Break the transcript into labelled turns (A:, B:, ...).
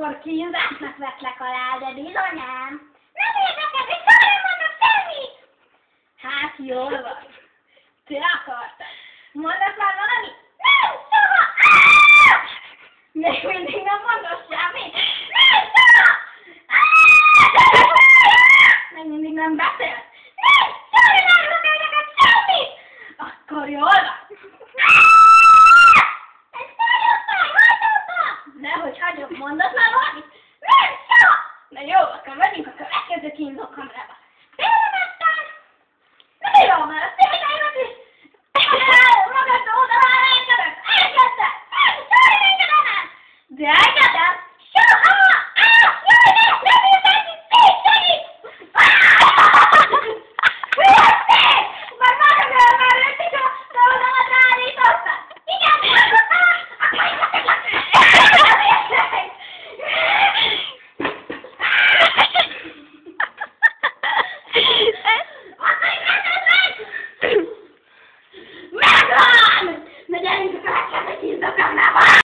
A: Akkor kínzásnak vetlek alá, de bizonyám. Nem érdekel, hogy soha nem mondok semmit! Hát jól van. Te akartad. Mondasz már valami? Nem, soha! Még mindig nem mondasz semmit? Nem, soha! Még mindig nem beszélsz? Nem, soha nem árulok el neked semmit! Akkor jól van. Ezt hagyom már, hagyom! Nehogy hagyom, mondasz már